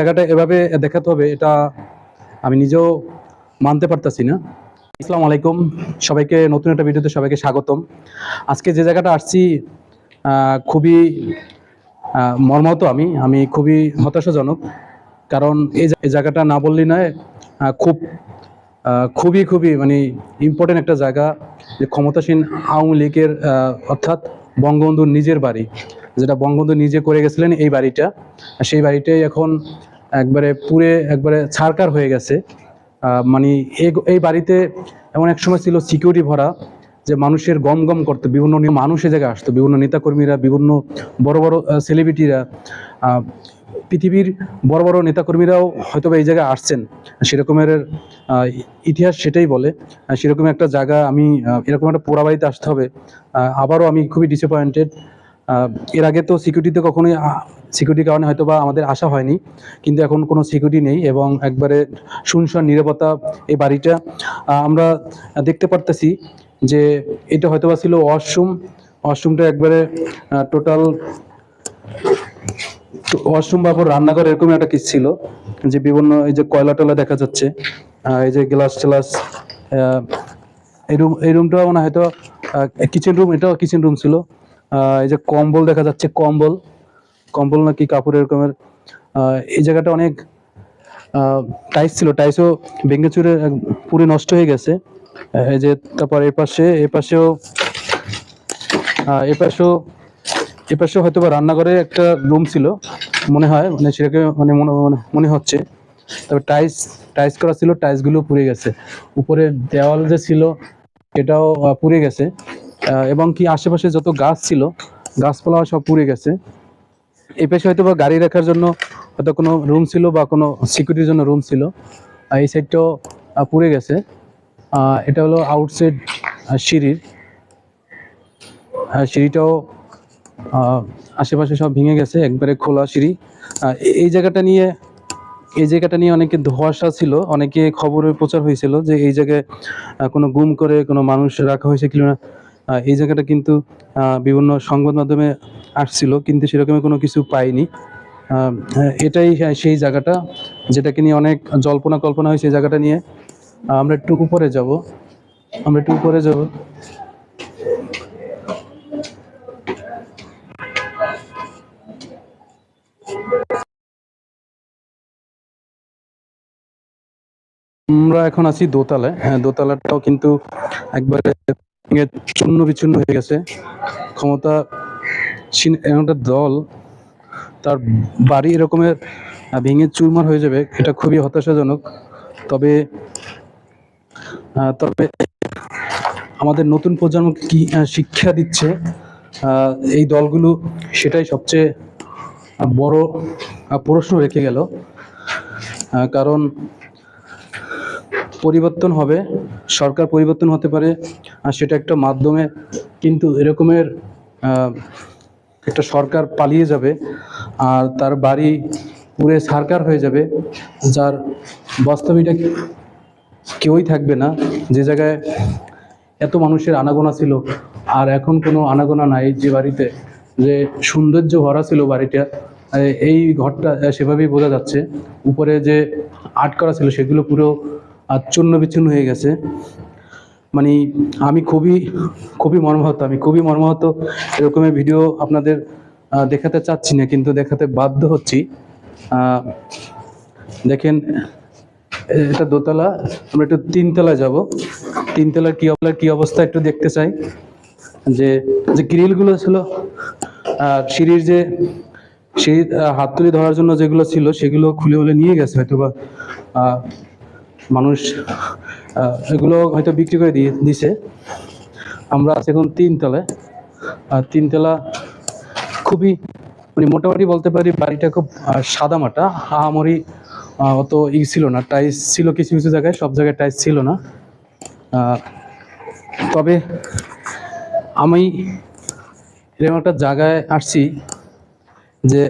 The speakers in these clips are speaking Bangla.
জায়গাটা এভাবে দেখাতে হবে এটা আমি নিজেও মানতে পারতাছি না। আসসালামু আলাইকুম, সবাইকে নতুন একটা ভিডিওতে সবাইকে স্বাগতম। আজকে যে জায়গাটা আসছি খুবই মর্মাহত। আমি খুবই হতাশাজনক, কারণ এই জায়গাটা না বললেই নয়। খুবই খুবই মানে ইম্পর্টেন্ট একটা জায়গা, যে ক্ষমতাসীন আওয়ামী লীগের অর্থাৎ বঙ্গবন্ধুর নিজের বাড়ি, যেটা বঙ্গবন্ধু নিজে করে গেছিলেন। এই বাড়িটা, সেই বাড়িটাই এখন একবারে ছারকার হয়ে গেছে। মানে এই বাড়িতে এমন এক সময় ছিল সিকিউরিটি ভরা, যে মানুষের গম গম করতো, বিভিন্ন মানুষ এ জায়গায় আসতো, বিভিন্ন নেতাকর্মীরা, বিভিন্ন বড় বড় সেলিব্রিটিরা, পৃথিবীর বড় বড় নেতাকর্মীরাও হয়তো এই জায়গায় আসছেন। সেরকমের ইতিহাস সেটাই বলে। সেরকম একটা জায়গা আমি এরকম একটা পোড়া বাড়িতে আসতে হবে। আবারও আমি খুবই ডিসঅ্যাপয়েন্টেড। এর আগে তো সিকিউরিটির কারণে হয়তো বা আমাদের আসা হয়নি, কিন্তু এখন কোনো সিকিউরিটি নেই এবং একবারে শুনশান নীরবতা এই বাড়িটা। আমরা দেখতে পারতেছি যে এটা হয়তো বা ছিল ওয়াশরুমটা একবারে টোটাল ওয়াশরুম বা রান্নাঘর এরকম একটা কিছু ছিল, যে বিভিন্ন এই যে কয়লা টয়লা দেখা যাচ্ছে, এই যে গ্লাস টেলাস। এই রুমটা মানে হয়তো কিচেন রুম, এটাও কিচেন রুম ছিল। এই যে কম্বল দেখা যাচ্ছে, কম্বল নাকি কাপড় এরকমের। এই জায়গাটা অনেক টাইস ছিল, টাইসও ভেঙে চুরে পুরো নষ্ট হয়ে গেছে। এই যে তারপর এপাশেও হয়তো বা রান্নাঘরে একটা রুম ছিল মনে হয়, মানে সেটাকে মানে মনে হচ্ছে। তবে টাইস করা ছিল, টাইসগুলো পুড়ে গেছে। উপরে দেওয়াল যে ছিল এটাও পুড়ে গেছে, এবং কি আশেপাশে যত গাছ ছিল, গাছপালা সব পুড়ে গেছে। এই পাশে হয়তো বা গাড়ি রাখার জন্য হয়তো কোনো রুম ছিল বা কোনো সিকিউরিটির জন্য রুম ছিল। এই সাইডটাও পুড়ে গেছে। এটা হলো আউটসাইড সিঁড়িটাও আশেপাশে সব ভেঙে গেছে, একবারে খোলা সিঁড়ি। এই জায়গাটা নিয়ে অনেকে ধোঁয়াশা ছিল, অনেকে খবরে প্রচার হয়েছিল যে এই জায়গায় কোনো গুম করে কোনো মানুষ রাখা হয়েছে কিনা। এই জায়গাটা কিন্তু বিভিন্ন সংবাদ মাধ্যমে আসছিল, কিন্তু সেরকম কোনো কিছু পাইনি। এটাই সেই জায়গাটা যেটাকে নিয়ে অনেক জল্পনা কল্পনা হয়। সেই জায়গাটা নিয়ে আমরা একটু উপরে যাব। আমরা এখন আছি দোতলায়। হ্যাঁ, দোতলাটাও কিন্তু একবারে চূর্ণ বিচূর্ণ হয়ে গেছে। ক্ষমতা একটা দল, তার বাড়ি এরকমের ভেঙে চুরমার হয়ে যাবে, এটা খুবই হতাশাজনক। তবে আমাদের নতুন প্রজন্মকে কি শিক্ষা দিচ্ছে এই দলগুলো, সেটাই সবচেয়ে বড় প্রশ্ন রেখে গেল। কারণ পরিবর্তন হবে, সরকার পরিবর্তন হতে পারে, আর সেটা একটা মাধ্যমে, কিন্তু এরকমের একটা সরকার পালিয়ে যাবে আর তার বাড়ি পুরে ছারকার হয়ে যাবে, যার বাস্তবিকটা কেউই থাকবে না। যে জায়গায় এত মানুষের আনাগোনা ছিল, আর এখন কোনো আনাগোনা নাই। যে বাড়িতে যে সৌন্দর্য ভরা ছিল বাড়িটা, এই ঘরটা সেভাবেই বোঝা যাচ্ছে। উপরে যে আর্ট করা ছিল সেগুলো পুরো চূর্ণ বিচ্ছিন্ন হয়ে গেছে। মানে আমি খুবই মর্মাহত। এরকমের ভিডিও আপনাদের দেখাতে চাচ্ছি না, কিন্তু দেখাতে বাধ্য হচ্ছি। দেখেন, এটা দোতলা, আমরা একটু তিনতলায় যাব। তিনতলার কি অবস্থা একটু দেখতে চাই। যে গ্রিলগুলো ছিল, সিঁড়ির হাত তুলে ধরার জন্য যেগুলো ছিল, সেগুলো খুলে নিয়ে গেছে হয়তো বা মানুষ, এগুলো হয়তো বিক্রি করে দিছে। আমরা আছি এখন তিনতলায়। আর তিনতলা খুবই মানে মোটামুটি বলতে পারি বাড়িটা খুব সাদামাটা, আহামরি অত ছিল না। টাইলস ছিল কিছু কিছু জায়গায়, সব জায়গায় টাইলস ছিল না। তবে আমি এরকম একটা জায়গায় আসছি যে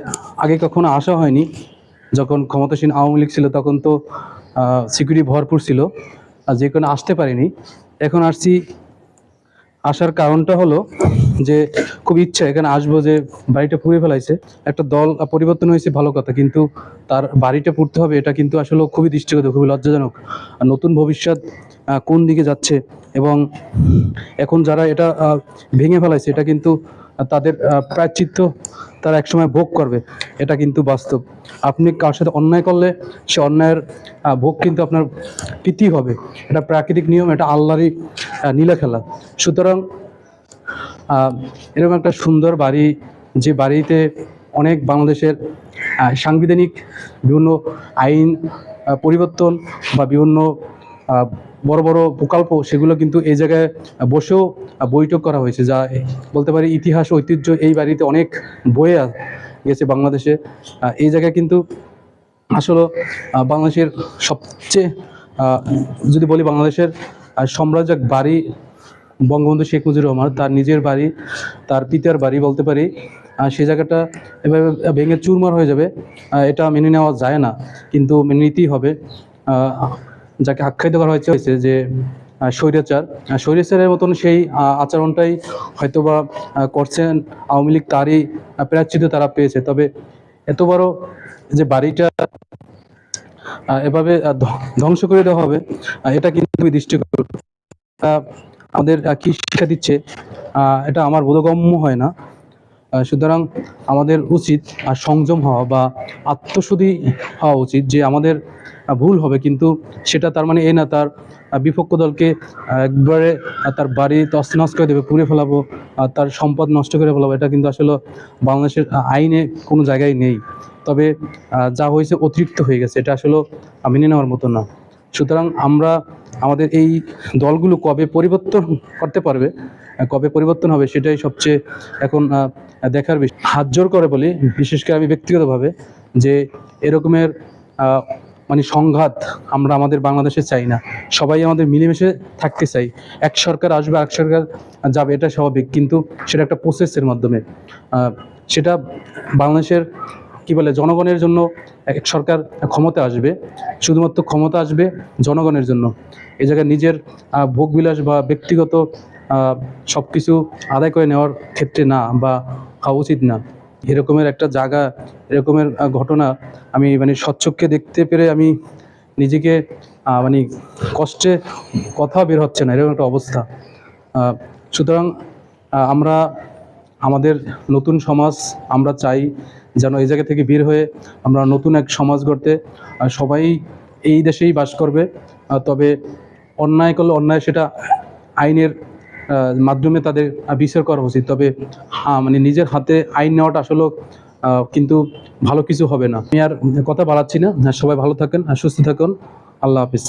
আগে কখনো আসা হয়নি। যখন ক্ষমতাসীন আওয়ামী লীগ ছিল তখন তো সিকিউরিটি ভরপুর ছিল, আর যে কোনো আসতে পারিনি। এখন আসছি। আসার কারণটা হলো যে খুব ইচ্ছা এখানে আসবো, যে বাড়িটা পুড়ে ফেলাইছে, একটা দল পরিবর্তন হয়েছে ভালো কথা, কিন্তু তার বাড়িটা পুড়তে হবে এটা কিন্তু আসলে খুবই দৃষ্টিকটু, খুবই লজ্জাজনক। আর নতুন ভবিষ্যৎ কোন দিকে যাচ্ছে, এবং এখন যারা এটা ভেঙে ফেলাইছে এটা কিন্তু তাদের প্রায়শ্চিত্ত তারা একসময় ভোগ করবে, এটা কিন্তু বাস্তব। আপনি কার সাথে অন্যায় করলে সে অন্যায়ের ভোগ কিন্তু আপনার পেতেই হবে, এটা প্রাকৃতিক নিয়ম, এটা আল্লাহরই নীলা খেলা। সুতরাং এরকম একটা সুন্দর বাড়ি, যে বাড়িতে অনেক বাংলাদেশের সাংবিধানিক বিভিন্ন আইন পরিবর্তন বা বিভিন্ন বড় বড় প্রকল্প, সেগুলো কিন্তু এই জায়গায় বসেও বৈঠক করা হয়েছে, যা বলতে পারি ইতিহাস ঐতিহ্য এই বাড়িতে অনেক বয়ে গেছে বাংলাদেশে। এই জায়গায় কিন্তু আসলে বাংলাদেশের সবচেয়ে যদি বলি বাংলাদেশের সাম্রাজ্য বাড়ি বঙ্গবন্ধু শেখ মুজিবুর রহমান, তার নিজের বাড়ি, তার পিতার বাড়ি বলতে পারি, সে জায়গাটা এভাবে ভেঙে চুরমার হয়ে যাবে, এটা মেনে নেওয়া যায় না, কিন্তু মেনে নিতেই হবে। যাকে আখ্যায়িত করা হয়েছে যে স্বৈরাচার, স্বৈরাচারের মতন সেই আচরণটাই হয়তোবা করছেন আওয়ামী লীগ, তারই প্রায়শ্চিত্ত তারা পেয়েছে। তবে এত বড় যে বাড়িটা এভাবে ধ্বংস করে দেওয়া হবে, এটা কিন্তু খুবই দৃষ্টিকটু। আমাদের কি শিক্ষা দিচ্ছে এটা আমার বোধগম্য হয় না। সুতরাং আমাদের উচিত সংযম হওয়া বা আত্মশুদ্ধি হওয়া উচিত, যে আমাদের ভুল হবে, কিন্তু সেটা তার মানে এই না তার বিপক্ষ দলকে একবারে তার বাড়ি তছনছ করে দেবে, পুড়ে ফেলাবো, তার সম্পদ নষ্ট করে ফেলাবো, এটা কিন্তু আসলে বাংলাদেশের আইনে কোনো জায়গায় নেই। তবে যা হয়েছে অতিরিক্ত হয়ে গেছে, এটা আসলে মেনে নেওয়ার মতো না। সুতরাং আমরা আমাদের এই দলগুলো কবে পরিবর্তন করতে পারবে, কবে পরিবর্তন হবে, সেটাই সবচেয়ে এখন দেখার বিষয়। হাত জোর করে বলি, বিশেষ করে আমি ব্যক্তিগতভাবে, যে এরকমের মানে সংঘাত আমরা আমাদের বাংলাদেশে চাই না। সবাই আমাদের মিলেমিশে থাকতে চাই। এক সরকার আসবে, এক সরকার যাবে, এটা স্বাভাবিক, কিন্তু সেটা একটা প্রসেসের মাধ্যমে। সেটা বাংলাদেশের কি বলে জনগণের জন্য এক সরকার ক্ষমতা আসবে, শুধুমাত্র ক্ষমতা আসবে জনগণের জন্য। এই জায়গায় নিজের ভোগবিলাস বা ব্যক্তিগত সব কিছু আদায় করে নেওয়ার ক্ষেত্রে না, বা হওয়া উচিত না। এরকমের একটা জায়গা, এরকমের ঘটনা আমি মানে স্বচক্ষে দেখতে পেরে আমি নিজেকে মানে কষ্টে কথা বের হচ্ছে না, এরকম একটা অবস্থা। সুতরাং আমরা আমাদের নতুন সমাজ আমরা চাই যেন এই জায়গা থেকে বের হয়ে আমরা নতুন এক সমাজ গড়তে, সবাই এই দেশেই বাস করবে। তবে অন্যায় করলে অন্যায় সেটা আইনের মাধ্যমে তাদের বিচার করা উচিত। তবে মানে নিজের হাতে আইন নেওয়াটা আসলে কিন্তু ভালো কিছু হবে না। আমি আর কথা বাড়াচ্ছি না, সবাই ভালো থাকেন, সুস্থ থাকুন, আল্লাহ হাফিজ।